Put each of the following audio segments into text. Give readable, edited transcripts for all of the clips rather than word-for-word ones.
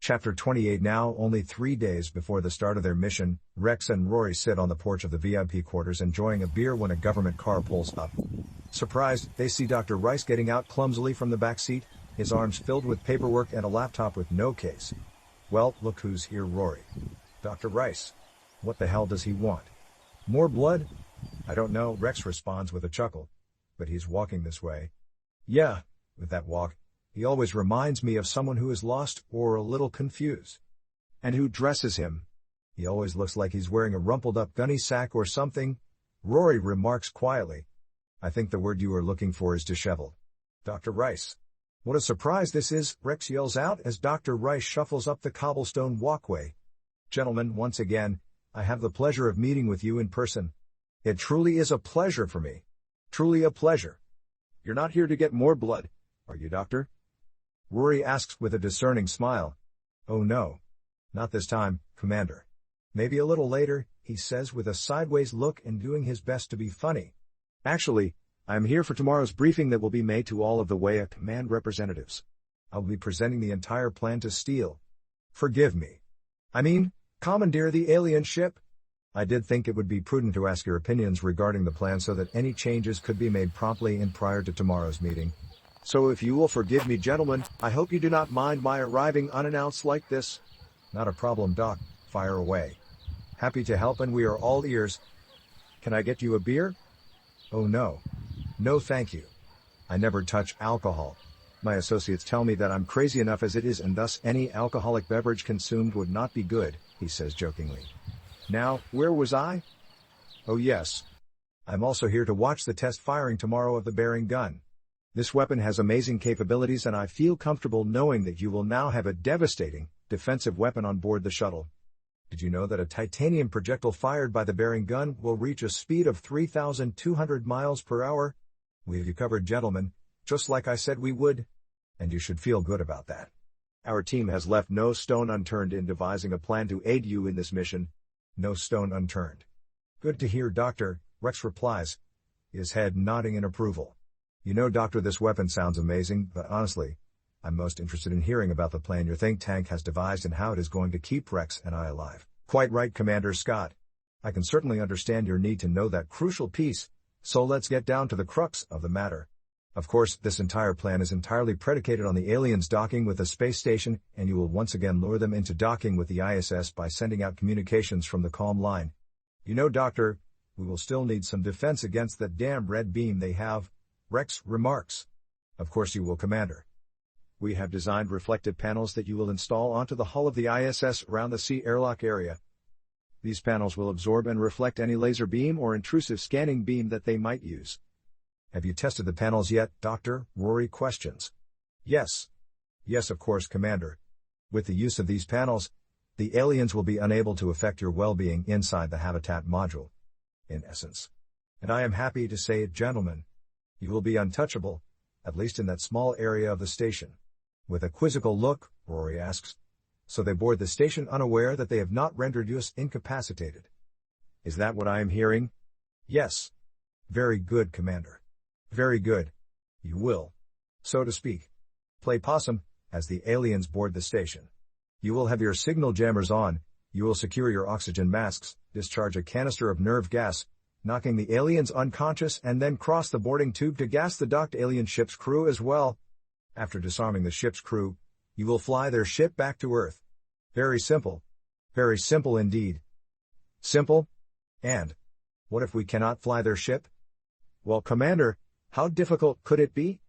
Chapter 28. Now, only 3 days before the start of their mission, Rex and Rory sit on the porch of the VIP quarters enjoying a beer when a government car pulls up. Surprised, they see Dr. Rice getting out clumsily from the back seat, his arms filled with paperwork and a laptop with no case. Well, look who's here, Rory. Dr. Rice. What the hell does he want? More blood? I don't know, Rex responds with a chuckle. But he's walking this way. Yeah, with that walk. He always reminds me of someone who is lost or a little confused. And who dresses him? He always looks like he's wearing a rumpled-up gunny sack or something. Rory remarks quietly. I think the word you are looking for is disheveled. Dr. Rice. What a surprise this is, Rex yells out as Dr. Rice shuffles up the cobblestone walkway. Gentlemen, once again, I have the pleasure of meeting with you in person. It truly is a pleasure for me. Truly a pleasure. You're not here to get more blood, are you, Doctor? Rory asks with a discerning smile. Oh no. Not this time, Commander. Maybe a little later, he says with a sideways look and doing his best to be funny. Actually, I'm here for tomorrow's briefing that will be made to all of the WEA command representatives. I'll be presenting the entire plan to Steel. Forgive me. I mean, commandeer the alien ship? I did think it would be prudent to ask your opinions regarding the plan so that any changes could be made promptly and prior to tomorrow's meeting. So if you will forgive me, gentlemen, I hope you do not mind my arriving unannounced like this. Not a problem, Doc. Fire away. Happy to help and we are all ears. Can I get you a beer? Oh no. No thank you. I never touch alcohol. My associates tell me that I'm crazy enough as it is and thus any alcoholic beverage consumed would not be good, he says jokingly. Now, where was I? Oh yes. I'm also here to watch the test firing tomorrow of the bearing gun. This weapon has amazing capabilities and I feel comfortable knowing that you will now have a devastating, defensive weapon on board the shuttle. Did you know that a titanium projectile fired by the bearing gun will reach a speed of 3,200 miles per hour? We have you covered, gentlemen, just like I said we would. And you should feel good about that. Our team has left no stone unturned in devising a plan to aid you in this mission. No stone unturned. Good to hear, Doctor, Rex replies, his head nodding in approval. You know, Doctor, this weapon sounds amazing, but honestly, I'm most interested in hearing about the plan your think tank has devised and how it is going to keep Rex and I alive. Quite right, Commander Scott. I can certainly understand your need to know that crucial piece, so let's get down to the crux of the matter. Of course, this entire plan is entirely predicated on the aliens docking with the space station, and you will once again lure them into docking with the ISS by sending out communications from the comm line. You know, Doctor, we will still need some defense against that damn red beam they have, Rex remarks. Of course you will, Commander. We have designed reflective panels that you will install onto the hull of the ISS around the sea airlock area. These panels will absorb and reflect any laser beam or intrusive scanning beam that they might use. Have you tested the panels yet, Doctor? Rory questions. Yes. Yes, of course, Commander. With the use of these panels, the aliens will be unable to affect your well-being inside the habitat module. In essence. And I am happy to say it, gentlemen. You will be untouchable, at least in that small area of the station. With a quizzical look, Rory asks, so they board the station unaware that they have not rendered us incapacitated. Is that what I am hearing? Yes. Very good, Commander. Very good. You will, so to speak, play possum as the aliens board the station. You will have your signal jammers on, you will secure your oxygen masks, discharge a canister of nerve gas, knocking the aliens unconscious and then cross the boarding tube to gas the docked alien ship's crew as well. After disarming the ship's crew, you will fly their ship back to Earth. Very simple. Very simple indeed. Simple? And what if we cannot fly their ship? Well, Commander, how difficult could it be?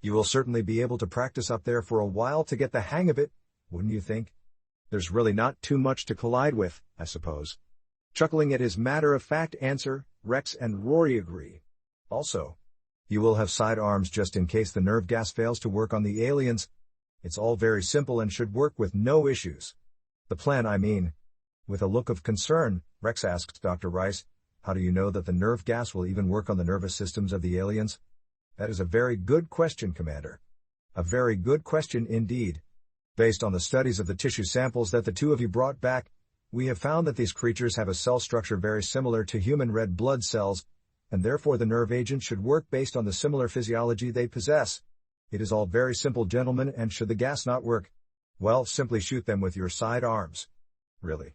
You will certainly be able to practice up there for a while to get the hang of it, wouldn't you think? There's really not too much to collide with, I suppose. Chuckling at his matter-of-fact answer, Rex and Rory agree. Also, you will have sidearms just in case the nerve gas fails to work on the aliens. It's all very simple and should work with no issues. The plan, I mean. With a look of concern, Rex asks Dr. Rice, how do you know that the nerve gas will even work on the nervous systems of the aliens? That is a very good question, Commander. A very good question indeed. Based on the studies of the tissue samples that the two of you brought back, we have found that these creatures have a cell structure very similar to human red blood cells, and therefore the nerve agent should work based on the similar physiology they possess. It is all very simple, gentlemen, and should the gas not work, Well, simply shoot them with your side arms. Really?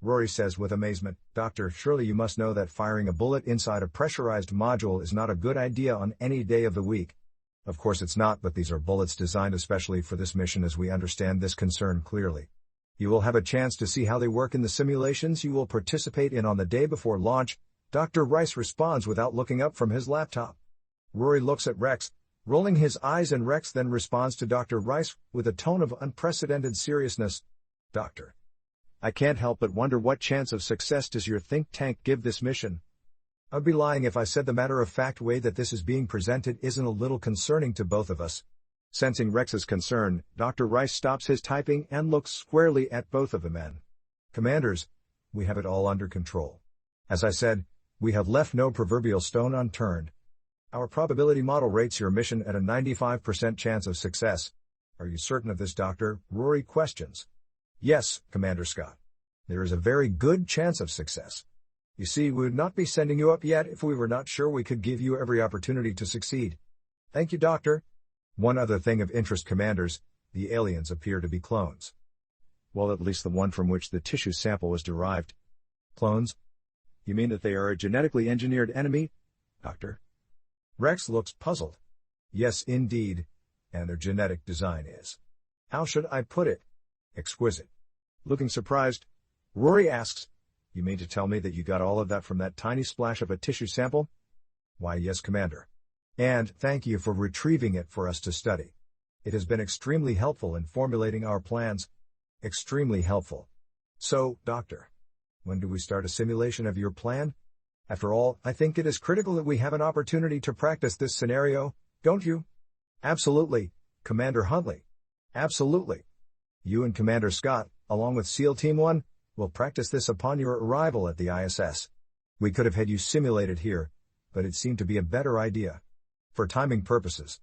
Rory says with amazement, Doctor, surely you must know that firing a bullet inside a pressurized module is not a good idea on any day of the week. Of course it's not, but these are bullets designed especially for this mission as we understand this concern clearly. You will have a chance to see how they work in the simulations you will participate in on the day before launch, Dr. Rice responds without looking up from his laptop. Rory looks at Rex, rolling his eyes, and Rex then responds to Dr. Rice with a tone of unprecedented seriousness. Doctor, I can't help but wonder what chance of success does your think tank give this mission? I'd be lying if I said the matter-of-fact way that this is being presented isn't a little concerning to both of us. Sensing Rex's concern, Dr. Rice stops his typing and looks squarely at both of the men. Commanders, we have it all under control. As I said, we have left no proverbial stone unturned. Our probability model rates your mission at a 95% chance of success. Are you certain of this, Doctor? Rory questions. Yes, Commander Scott. There is a very good chance of success. You see, we would not be sending you up yet if we were not sure we could give you every opportunity to succeed. Thank you, Doctor. One other thing of interest, Commanders, the aliens appear to be clones. Well, at least the one from which the tissue sample was derived. Clones? You mean that they are a genetically engineered enemy, Doctor? Rex looks puzzled. Yes, indeed. And their genetic design is, how should I put it, exquisite. Looking surprised, Rory asks, you mean to tell me that you got all of that from that tiny splash of a tissue sample? Why, yes, Commander. And thank you for retrieving it for us to study. It has been extremely helpful in formulating our plans. Extremely helpful. So, Doctor, when do we start a simulation of your plan? After all, I think it is critical that we have an opportunity to practice this scenario, don't you? Absolutely, Commander Huntley. Absolutely. You and Commander Scott, along with SEAL Team 1, will practice this upon your arrival at the ISS. We could have had you simulated here, but it seemed to be a better idea. For timing purposes.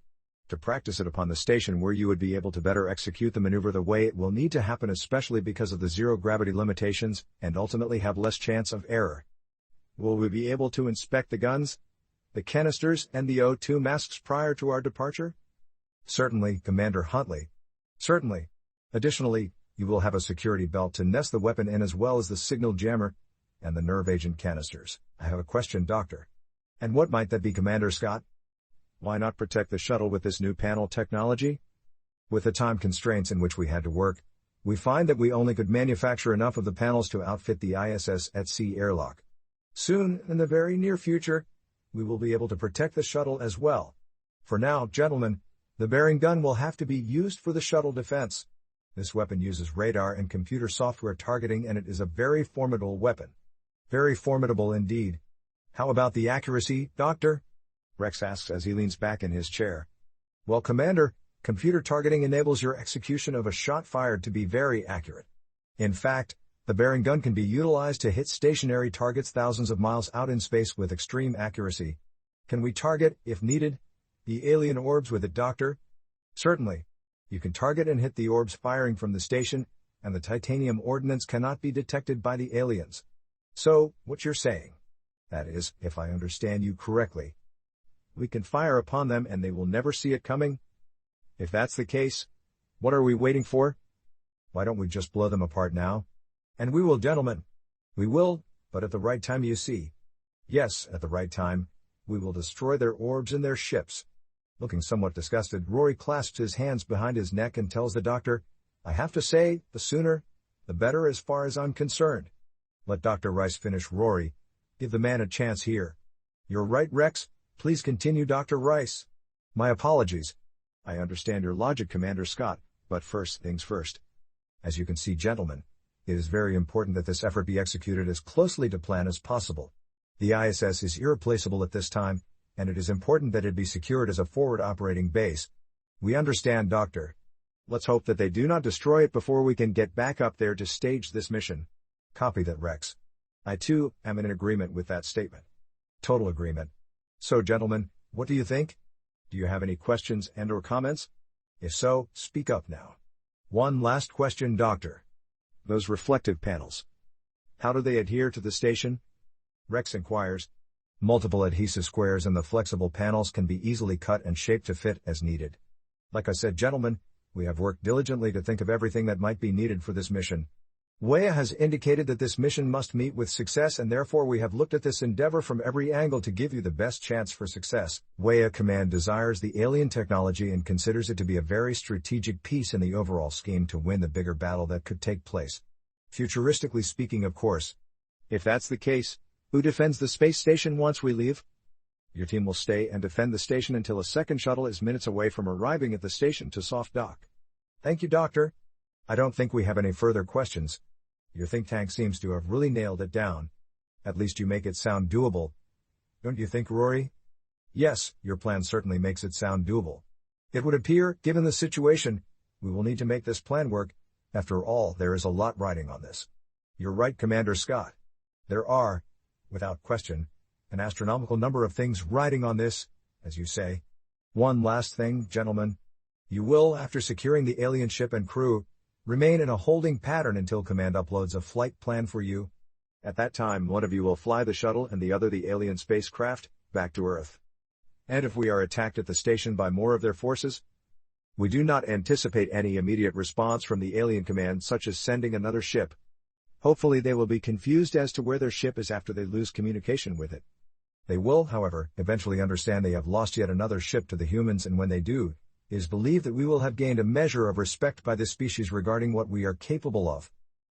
To practice it upon the station where you would be able to better execute the maneuver the way it will need to happen, especially because of the zero-gravity limitations, and ultimately have less chance of error. Will we be able to inspect the guns, the canisters, and the O2 masks prior to our departure? Certainly, Commander Huntley. Certainly. Additionally, you will have a security belt to nest the weapon in, as well as the signal jammer and the nerve agent canisters. I have a question, Doctor. And what might that be, Commander Scott? Why not protect the shuttle with this new panel technology? With the time constraints in which we had to work, we find that we only could manufacture enough of the panels to outfit the ISS at sea airlock. Soon, in the very near future, we will be able to protect the shuttle as well. For now, gentlemen, the bearing gun will have to be used for the shuttle defense. This weapon uses radar and computer software targeting, and it is a very formidable weapon. Very formidable indeed. How about the accuracy, Doctor? Rex asks as he leans back in his chair. Well, Commander, computer targeting enables your execution of a shot fired to be very accurate. In fact, the bearing gun can be utilized to hit stationary targets thousands of miles out in space with extreme accuracy. Can we target, if needed, the alien orbs with it, Doctor? Certainly. You can target and hit the orbs firing from the station, and the titanium ordnance cannot be detected by the aliens. So, what you're saying? That is, if I understand you correctly, we can fire upon them and they will never see it coming? If that's the case, what are we waiting for? Why don't we just blow them apart now? And we will, gentlemen. We will, but at the right time, you see. Yes, at the right time, we will destroy their orbs and their ships. Looking somewhat disgusted, Rory clasps his hands behind his neck and tells the doctor, I have to say, the sooner, the better as far as I'm concerned. Let Dr. Rice finish, Rory. Give the man a chance here. You're right, Rex. Please continue, Dr. Rice. My apologies. I understand your logic, Commander Scott, but first things first. As you can see, gentlemen, it is very important that this effort be executed as closely to plan as possible. The ISS is irreplaceable at this time, and it is important that it be secured as a forward operating base. We understand, Doctor. Let's hope that they do not destroy it before we can get back up there to stage this mission. Copy that, Rex. I too am in agreement with that statement. Total agreement. So, gentlemen, what do you think? Do you have any questions and/or comments? If so, speak up now. One last question, Doctor. Those reflective panels. How do they adhere to the station? Rex inquires. Multiple adhesive squares in the flexible panels can be easily cut and shaped to fit as needed. Like I said, gentlemen, We have worked diligently to think of everything that might be needed for this mission. Weah has indicated that this mission must meet with success, and therefore we have looked at this endeavor from every angle to give you the best chance for success. Weah Command desires the alien technology and considers it to be a very strategic piece in the overall scheme to win the bigger battle that could take place. Futuristically speaking, of course. If that's the case, who defends the space station once we leave? Your team will stay and defend the station until a second shuttle is minutes away from arriving at the station to soft dock. Thank you, Doctor. I don't think we have any further questions. Your think tank seems to have really nailed it down. At least you make it sound doable. Don't you think, Rory? Yes, your plan certainly makes it sound doable. It would appear, given the situation, we will need to make this plan work. After all, there is a lot riding on this. You're right, Commander Scott. There are, without question, an astronomical number of things riding on this, as you say. One last thing, gentlemen. You will, after securing the alien ship and crew, remain in a holding pattern until Command uploads a flight plan for you. At that time, one of you will fly the shuttle and the other the alien spacecraft, back to Earth. And if we are attacked at the station by more of their forces, we do not anticipate any immediate response from the alien command, such as sending another ship. Hopefully they will be confused as to where their ship is after they lose communication with it. They will, however, eventually understand they have lost yet another ship to the humans, and when they do, it is believed that we will have gained a measure of respect by this species regarding what we are capable of.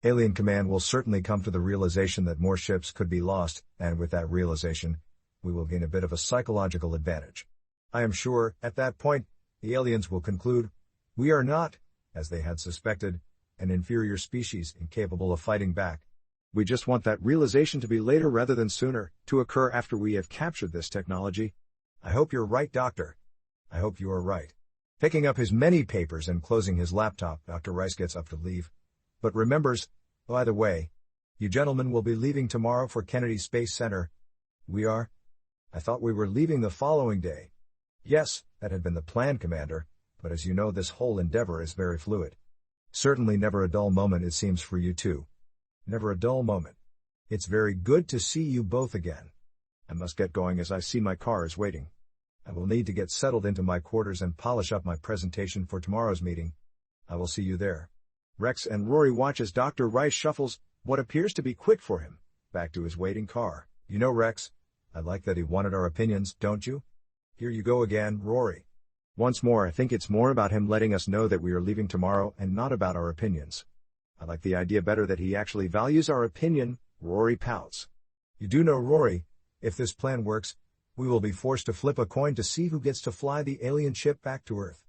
Alien Command will certainly come to the realization that more ships could be lost, and with that realization, we will gain a bit of a psychological advantage. I am sure, at that point, the aliens will conclude, we are not, as they had suspected, an inferior species incapable of fighting back. We just want that realization to be later rather than sooner, to occur after we have captured this technology. I hope you're right, Doctor. I hope you are right. Picking up his many papers and closing his laptop, Dr. Rice gets up to leave, but remembers, by the way, you gentlemen will be leaving tomorrow for Kennedy Space Center. We are? I thought we were leaving the following day. Yes, that had been the plan, Commander, but as you know, this whole endeavor is very fluid. Certainly never a dull moment, it seems, for you two. Never a dull moment. It's very good to see you both again. I must get going as I see my car is waiting. I will need to get settled into my quarters and polish up my presentation for tomorrow's meeting. I will see you there. Rex and Rory watch as Dr. Rice shuffles, what appears to be quick for him, back to his waiting car. You know, Rex, I like that he wanted our opinions, don't you? Here you go again, Rory. Once more, I think it's more about him letting us know that we are leaving tomorrow and not about our opinions. I like the idea better that he actually values our opinion. Rory pouts. You do know, Rory, if this plan works, we will be forced to flip a coin to see who gets to fly the alien ship back to Earth.